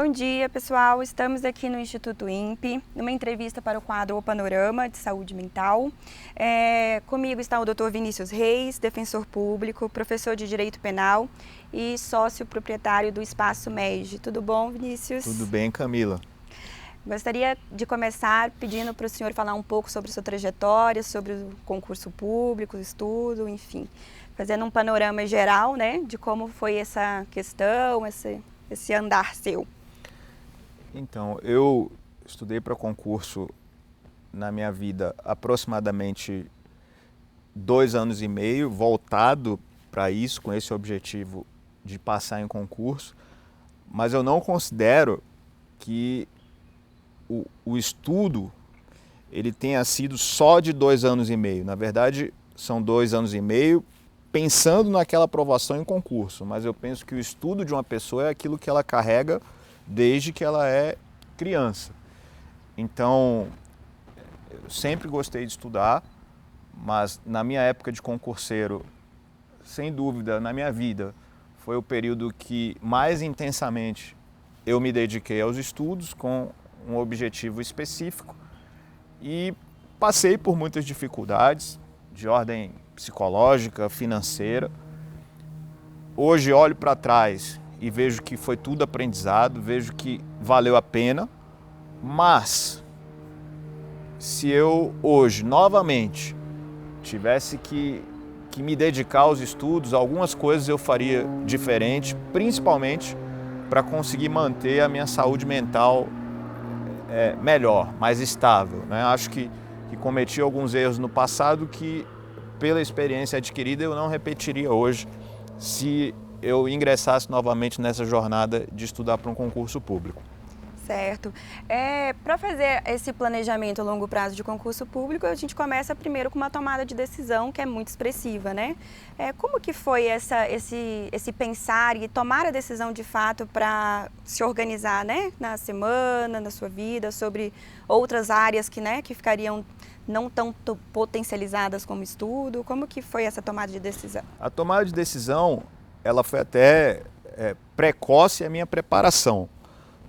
Bom dia, pessoal. Estamos aqui no Instituto INPE, numa entrevista para o quadro O Panorama de Saúde Mental. Comigo está o Dr. Vinícius Reis, defensor público, professor de Direito Penal e sócio proprietário do Espaço MEG. Tudo bom, Vinícius? Tudo bem, Camila. Gostaria de começar pedindo para o senhor falar um pouco sobre sua trajetória, sobre o concurso público, o estudo, enfim, fazendo um panorama geral, né, de como foi essa questão, esse andar seu. Então, eu estudei para concurso na minha vida aproximadamente 2 anos e meio, voltado para isso, com esse objetivo de passar em concurso, mas eu não considero que o estudo ele tenha sido só de 2 anos e meio. Na verdade, são 2 anos e meio pensando naquela aprovação em concurso, mas eu penso que o estudo de uma pessoa é aquilo que ela carrega desde que ela é criança. Então, eu sempre gostei de estudar, mas na minha época de concurseiro, sem dúvida, na minha vida, foi o período que mais intensamente eu me dediquei aos estudos com um objetivo específico e passei por muitas dificuldades de ordem psicológica, financeira. Hoje olho para trás e vejo que foi tudo aprendizado, vejo que valeu a pena, mas se eu hoje novamente tivesse que me dedicar aos estudos, algumas coisas eu faria diferente, principalmente para conseguir manter a minha saúde mental melhor, mais estável, né? Acho que cometi alguns erros no passado que, pela experiência adquirida, eu não repetiria hoje se eu ingressasse novamente nessa jornada de estudar para um concurso público. Certo. Para fazer esse planejamento a longo prazo de concurso público, a gente começa primeiro com uma tomada de decisão que é muito expressiva, né? Como que foi esse pensar e tomar a decisão de fato para se organizar, né, na semana, na sua vida, sobre outras áreas que ficariam não tão potencializadas como estudo? Como que foi essa tomada de decisão? A tomada de decisão, ela foi até precoce a minha preparação,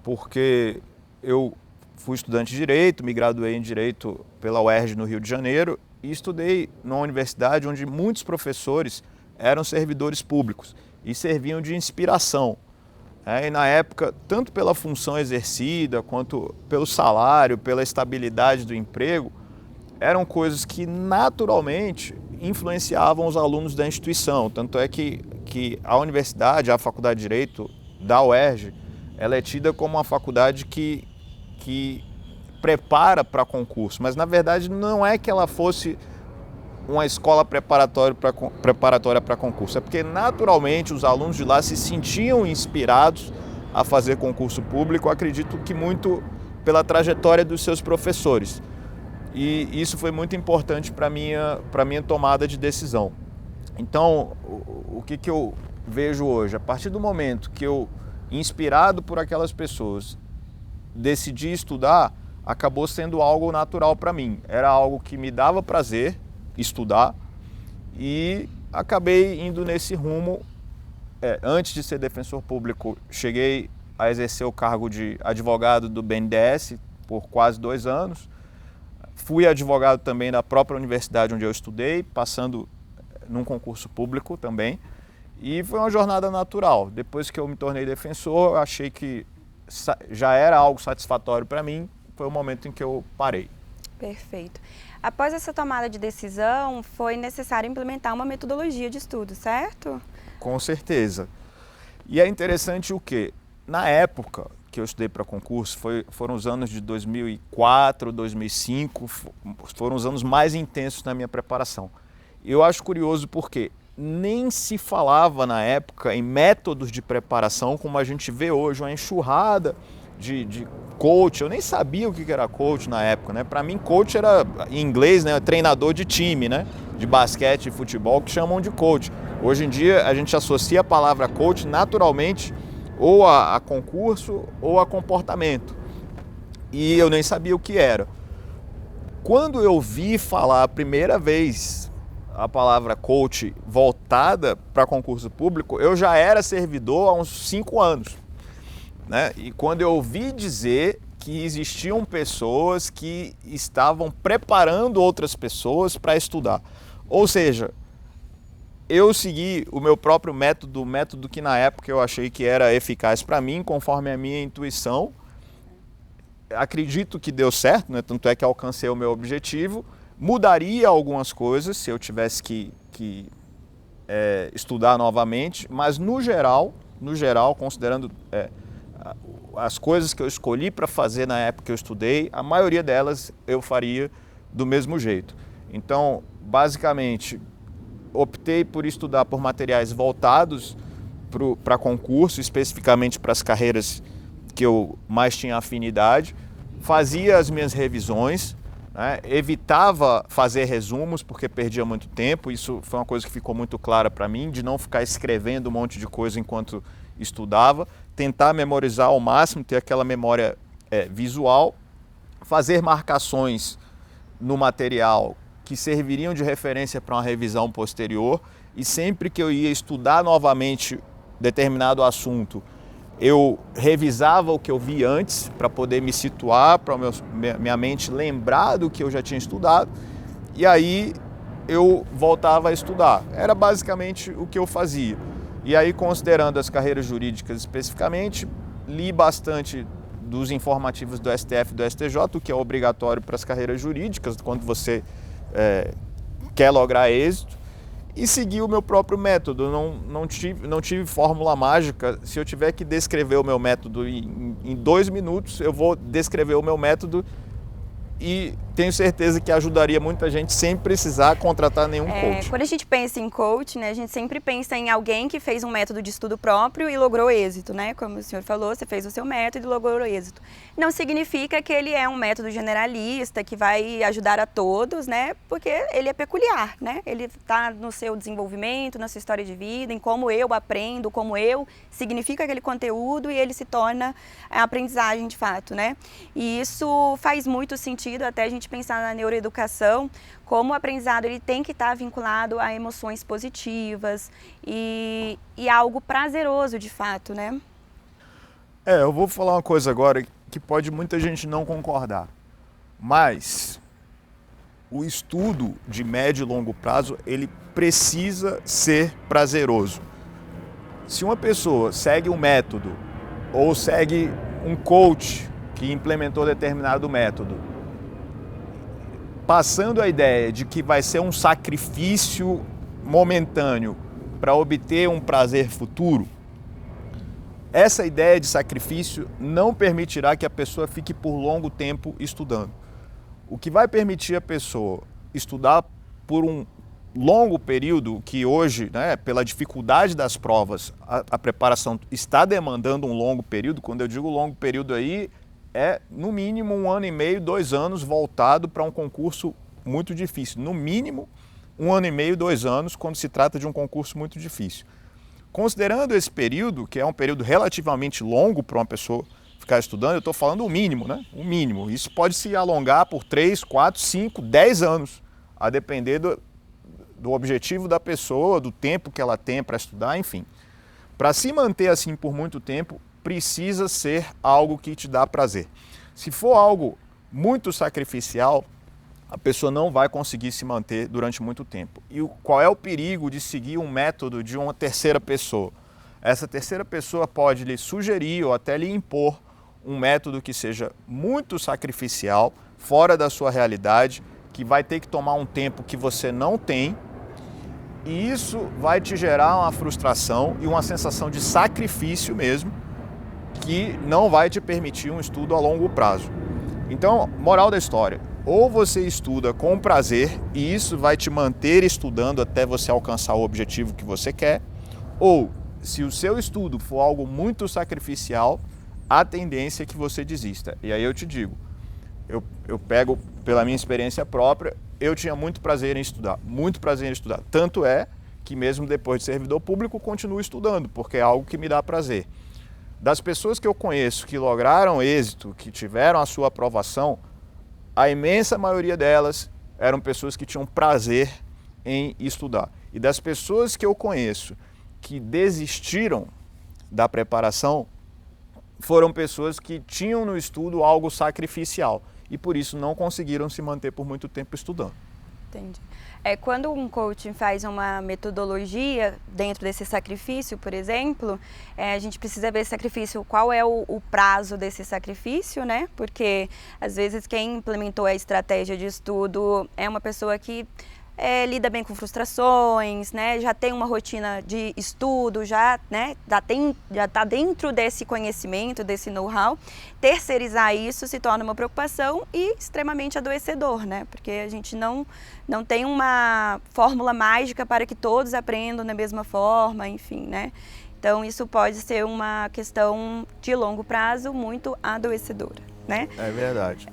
porque eu fui estudante de Direito, me graduei em Direito pela UERJ no Rio de Janeiro e estudei numa universidade onde muitos professores eram servidores públicos e serviam de inspiração. E na época, tanto pela função exercida, quanto pelo salário, pela estabilidade do emprego, eram coisas que naturalmente influenciavam os alunos da instituição. Tanto é que a universidade, a Faculdade de Direito da UERJ, ela é tida como uma faculdade que prepara para concurso, mas na verdade não é que ela fosse uma escola preparatória para concurso, é porque naturalmente os alunos de lá se sentiam inspirados a fazer concurso público, acredito que muito pela trajetória dos seus professores. E isso foi muito importante para a minha tomada de decisão. Então, o que eu vejo hoje? A partir do momento que eu, inspirado por aquelas pessoas, decidi estudar, acabou sendo algo natural para mim. Era algo que me dava prazer estudar e acabei indo nesse rumo. Antes de ser defensor público, cheguei a exercer o cargo de advogado do BNDES por quase 2 anos. Fui advogado também da própria universidade onde eu estudei, passando num concurso público também. E foi uma jornada natural. Depois que eu me tornei defensor, eu achei que já era algo satisfatório para mim. Foi o momento em que eu parei. Perfeito. Após essa tomada de decisão, foi necessário implementar uma metodologia de estudo, certo? Com certeza. E é interessante o quê? Na época que eu estudei para concurso, foram os anos de 2004, 2005, foram os anos mais intensos na minha preparação. Eu acho curioso porque nem se falava na época em métodos de preparação como a gente vê hoje, uma enxurrada de coach. Eu nem sabia o que era coach na época, né? Para mim, coach era, em inglês, né, treinador de time, né? De basquete e futebol, que chamam de coach. Hoje em dia, a gente associa a palavra coach naturalmente ou a concurso ou a comportamento. E eu nem sabia o que era. Quando eu vi falar a primeira vez a palavra coach voltada para concurso público, eu já era servidor há uns 5 anos. né? E quando eu ouvi dizer que existiam pessoas que estavam preparando outras pessoas para estudar. Ou seja, eu segui o meu próprio método, o método que na época eu achei que era eficaz para mim, conforme a minha intuição. Acredito que deu certo, né? Tanto é que alcancei o meu objetivo. Mudaria algumas coisas se eu tivesse que estudar novamente, mas no geral, considerando as coisas que eu escolhi para fazer na época que eu estudei, a maioria delas eu faria do mesmo jeito. Então, basicamente, optei por estudar por materiais voltados para concurso, especificamente para as carreiras que eu mais tinha afinidade, fazia as minhas revisões, né? Evitava fazer resumos porque perdia muito tempo. Isso foi uma coisa que ficou muito clara para mim, de não ficar escrevendo um monte de coisa enquanto estudava, tentar memorizar ao máximo, ter aquela memória visual, fazer marcações no material que serviriam de referência para uma revisão posterior, e sempre que eu ia estudar novamente determinado assunto, eu revisava o que eu vi antes para poder me situar, para minha mente lembrar do que eu já tinha estudado, e aí eu voltava a estudar. Era basicamente o que eu fazia. E aí, considerando as carreiras jurídicas especificamente, li bastante dos informativos do STF e do STJ, o que é obrigatório para as carreiras jurídicas, quando você quer lograr êxito, e segui o meu próprio método. Não tive fórmula mágica. Se eu tiver que descrever o meu método em 2 minutos, eu vou descrever o meu método, e tenho certeza que ajudaria muita gente sem precisar contratar nenhum coach. Quando a gente pensa em coach, né, a gente sempre pensa em alguém que fez um método de estudo próprio e logrou êxito, né? Como o senhor falou, você fez o seu método e logrou êxito. Não significa que ele é um método generalista, que vai ajudar a todos, né? Porque ele é peculiar, né? Ele está no seu desenvolvimento, na sua história de vida, em como eu aprendo, como eu significo aquele conteúdo e ele se torna a aprendizagem de fato, né? E isso faz muito sentido até a gente pensar na neuroeducação, como o aprendizado ele tem que estar vinculado a emoções positivas e algo prazeroso de fato, né? Eu vou falar uma coisa agora que pode muita gente não concordar, mas o estudo de médio e longo prazo, ele precisa ser prazeroso. Se uma pessoa segue um método ou segue um coach que implementou determinado método, passando a ideia de que vai ser um sacrifício momentâneo para obter um prazer futuro, essa ideia de sacrifício não permitirá que a pessoa fique por longo tempo estudando. O que vai permitir a pessoa estudar por um longo período, que hoje, né, pela dificuldade das provas, a preparação está demandando um longo período. Quando eu digo longo período aí, é no mínimo 1 ano e meio, 2 anos voltado para um concurso muito difícil. No mínimo 1 ano e meio, 2 anos, quando se trata de um concurso muito difícil. Considerando esse período, que é um período relativamente longo para uma pessoa ficar estudando, eu estou falando o mínimo, né? O mínimo. Isso pode se alongar por 3, 4, 5, 10 anos, a depender do objetivo da pessoa, do tempo que ela tem para estudar, enfim. Para se manter assim por muito tempo, precisa ser algo que te dá prazer. Se for algo muito sacrificial, a pessoa não vai conseguir se manter durante muito tempo. E qual é o perigo de seguir um método de uma terceira pessoa? Essa terceira pessoa pode lhe sugerir ou até lhe impor um método que seja muito sacrificial, fora da sua realidade, que vai ter que tomar um tempo que você não tem, e isso vai te gerar uma frustração e uma sensação de sacrifício mesmo, que não vai te permitir um estudo a longo prazo. Então, moral da história, ou você estuda com prazer e isso vai te manter estudando até você alcançar o objetivo que você quer, ou se o seu estudo for algo muito sacrificial, a tendência é que você desista. E aí eu te digo, eu pego pela minha experiência própria, eu tinha muito prazer em estudar, Tanto é que mesmo depois de servidor público, continuo estudando, porque é algo que me dá prazer. Das pessoas que eu conheço que lograram êxito, que tiveram a sua aprovação, a imensa maioria delas eram pessoas que tinham prazer em estudar. E das pessoas que eu conheço que desistiram da preparação, foram pessoas que tinham no estudo algo sacrificial e por isso não conseguiram se manter por muito tempo estudando. Entendi. Quando um coaching faz uma metodologia dentro desse sacrifício, por exemplo, a gente precisa ver esse sacrifício, qual é o prazo desse sacrifício, né? Porque às vezes quem implementou a estratégia de estudo é uma pessoa que lida bem com frustrações, né? Já tem uma rotina de estudo, já está dentro desse conhecimento, desse know-how. Terceirizar isso se torna uma preocupação e extremamente adoecedor, né? Porque a gente não tem uma fórmula mágica para que todos aprendam da mesma forma, enfim, né? Então isso pode ser uma questão de longo prazo muito adoecedora, né? É verdade.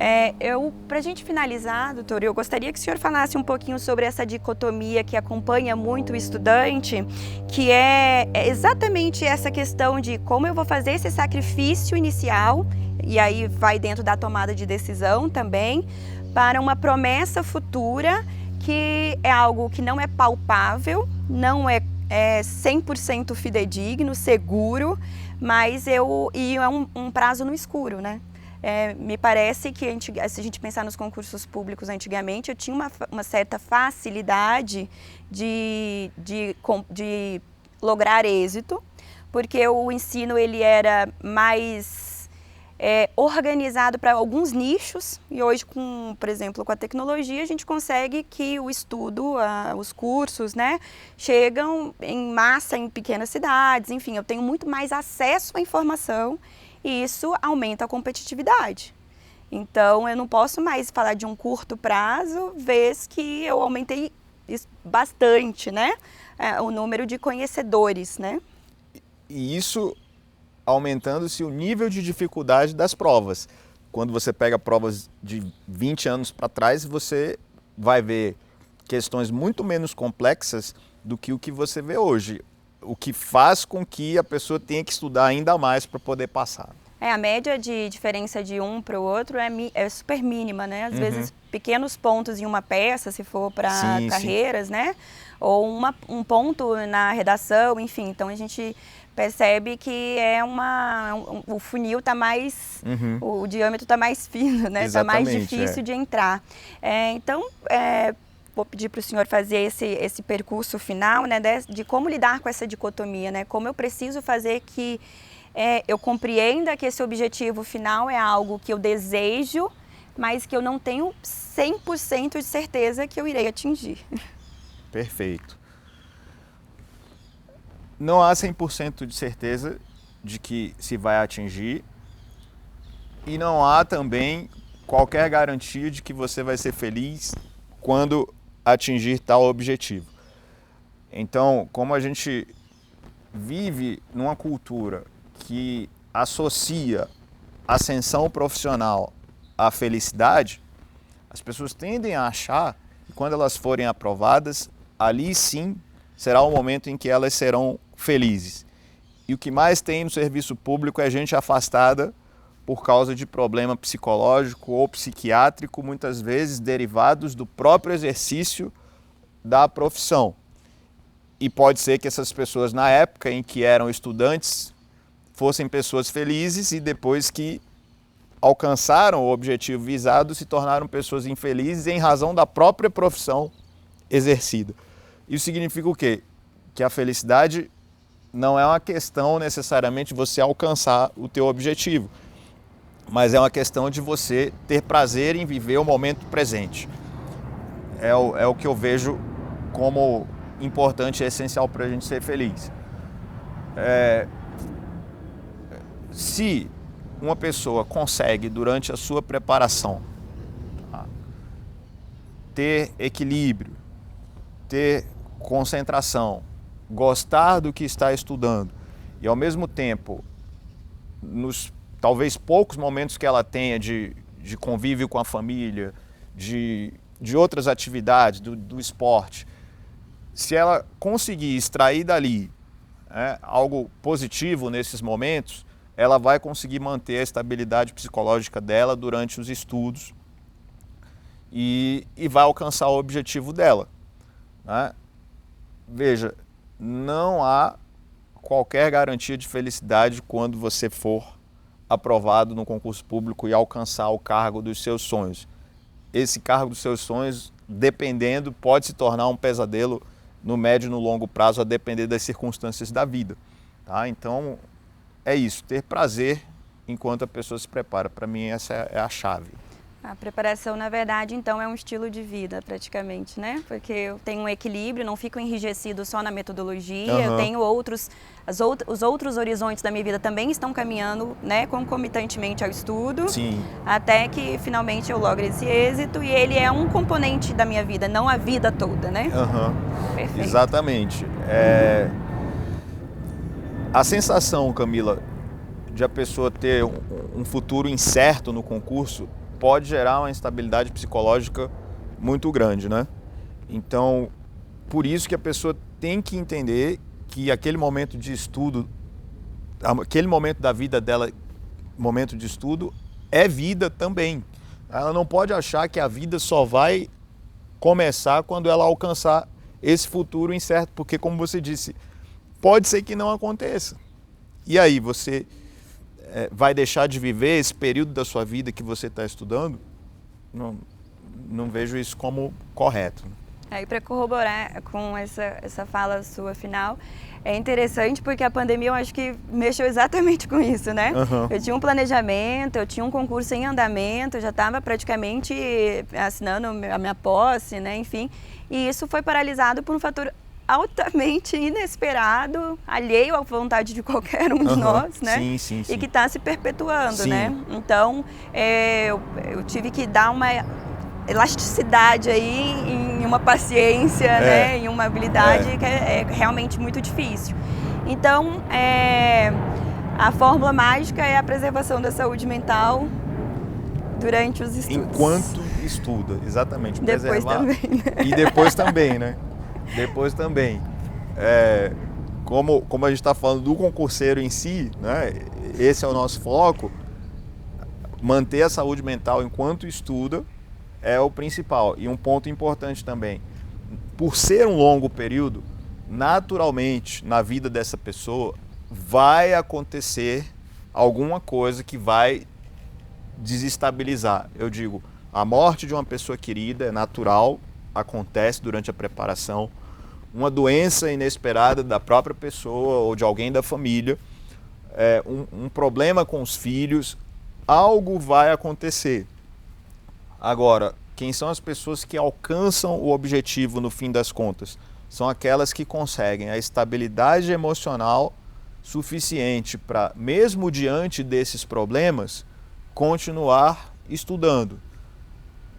Para a gente finalizar, doutor, eu gostaria que o senhor falasse um pouquinho sobre essa dicotomia que acompanha muito o estudante, que é exatamente essa questão de como eu vou fazer esse sacrifício inicial, e aí vai dentro da tomada de decisão também, para uma promessa futura, que é algo que não é palpável, não é 100% fidedigno, seguro, mas é um prazo no escuro, né? Me parece que se a gente pensar nos concursos públicos antigamente, eu tinha uma certa facilidade de lograr êxito, porque o ensino ele era mais organizado para alguns nichos, e hoje, por exemplo, com a tecnologia, a gente consegue que o estudo, os cursos, né, chegam em massa em pequenas cidades, enfim, eu tenho muito mais acesso à informação e isso aumenta a competitividade. Então, eu não posso mais falar de um curto prazo, vez que eu aumentei bastante, né, o número de conhecedores, né? E isso aumentando-se o nível de dificuldade das provas. Quando você pega provas de 20 anos para trás, você vai ver questões muito menos complexas do que o que você vê hoje, o que faz com que a pessoa tenha que estudar ainda mais para poder passar. A média de diferença de um para o outro é super mínima, né? Às vezes pequenos pontos em uma peça, se for para carreiras, né? Ou um ponto na redação, enfim. Então a gente percebe que o funil está mais, o diâmetro está mais fino, né? Está mais difícil de entrar. Então, vou pedir para o senhor fazer esse percurso final, né? De como lidar com essa dicotomia, né? Como eu preciso fazer que eu compreenda que esse objetivo final é algo que eu desejo, mas que eu não tenho 100% de certeza que eu irei atingir. Perfeito. Não há 100% de certeza de que se vai atingir e não há também qualquer garantia de que você vai ser feliz quando atingir tal objetivo. Então, como a gente vive numa cultura que associa ascensão profissional à felicidade, as pessoas tendem a achar que quando elas forem aprovadas, ali sim será o momento em que elas serão felizes. E o que mais tem no serviço público é gente afastada por causa de problema psicológico ou psiquiátrico, muitas vezes derivados do próprio exercício da profissão. E pode ser que essas pessoas, na época em que eram estudantes, fossem pessoas felizes e depois que alcançaram o objetivo visado, se tornaram pessoas infelizes em razão da própria profissão exercida. Isso significa o quê? Que a felicidade não é uma questão necessariamente de você alcançar o teu objetivo, mas é uma questão de você ter prazer em viver o momento presente. É o que eu vejo como importante e essencial para a gente ser feliz. Se uma pessoa consegue, durante a sua preparação, ter equilíbrio, ter concentração, gostar do que está estudando e, ao mesmo tempo, nos talvez poucos momentos que ela tenha de convívio com a família, de outras atividades, do esporte, se ela conseguir extrair dali algo positivo nesses momentos, ela vai conseguir manter a estabilidade psicológica dela durante os estudos e vai alcançar o objetivo dela, né? Veja, não há qualquer garantia de felicidade quando você for aprovado no concurso público e alcançar o cargo dos seus sonhos. Esse cargo dos seus sonhos, dependendo, pode se tornar um pesadelo no médio e no longo prazo, a depender das circunstâncias da vida. Tá? Então, é isso, ter prazer enquanto a pessoa se prepara. Para mim, essa é a chave. A preparação, na verdade, então, é um estilo de vida, praticamente, né? Porque eu tenho um equilíbrio, não fico enrijecido só na metodologia, eu tenho os outros horizontes da minha vida também estão caminhando, né, concomitantemente ao estudo. Sim. Até que, finalmente, eu logre esse êxito e ele é um componente da minha vida, não a vida toda, né? Perfeito. Exatamente. A sensação, Camila, de a pessoa ter um futuro incerto no concurso pode gerar uma instabilidade psicológica muito grande, né? Então, por isso que a pessoa tem que entender que aquele momento de estudo, aquele momento da vida dela, momento de estudo, é vida também. Ela não pode achar que a vida só vai começar quando ela alcançar esse futuro incerto, porque, como você disse, pode ser que não aconteça. E aí, você vai deixar de viver esse período da sua vida que você está estudando? Não vejo isso como correto. Aí, para corroborar com essa fala sua final, é interessante porque a pandemia eu acho que mexeu exatamente com isso, né? Eu tinha um planejamento, eu tinha um concurso em andamento, eu já estava praticamente assinando a minha posse, né? Enfim, e isso foi paralisado por um fator altamente inesperado, alheio à vontade de qualquer um de nós, né? Sim. E que está se perpetuando, né? Então, eu tive que dar uma elasticidade aí, em uma paciência, né? Em uma habilidade que é realmente muito difícil. Então, a fórmula mágica é a preservação da saúde mental durante os estudos. Enquanto estuda, exatamente. Depois preservar. também, né? E depois também, né? Depois também. Como a gente está falando do concurseiro em si, né? Esse é o nosso foco. Manter a saúde mental enquanto estuda é o principal. E um ponto importante também, por ser um longo período, naturalmente na vida dessa pessoa vai acontecer alguma coisa que vai desestabilizar. Eu digo, a morte de uma pessoa querida é natural, acontece durante a preparação. Uma doença inesperada da própria pessoa ou de alguém da família, um problema com os filhos, algo vai acontecer. Agora, quem são as pessoas que alcançam o objetivo no fim das contas? São aquelas que conseguem a estabilidade emocional suficiente para, mesmo diante desses problemas, continuar estudando.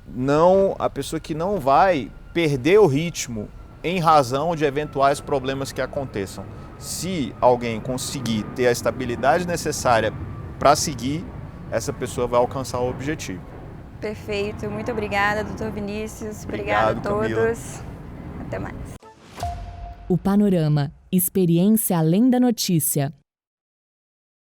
Não, a pessoa que não vai perder o ritmo em razão de eventuais problemas que aconteçam. Se alguém conseguir ter a estabilidade necessária para seguir, essa pessoa vai alcançar o objetivo. Perfeito, muito obrigada, doutor Vinícius. Obrigada a todos. Camila. Até mais. O Panorama, experiência além da notícia.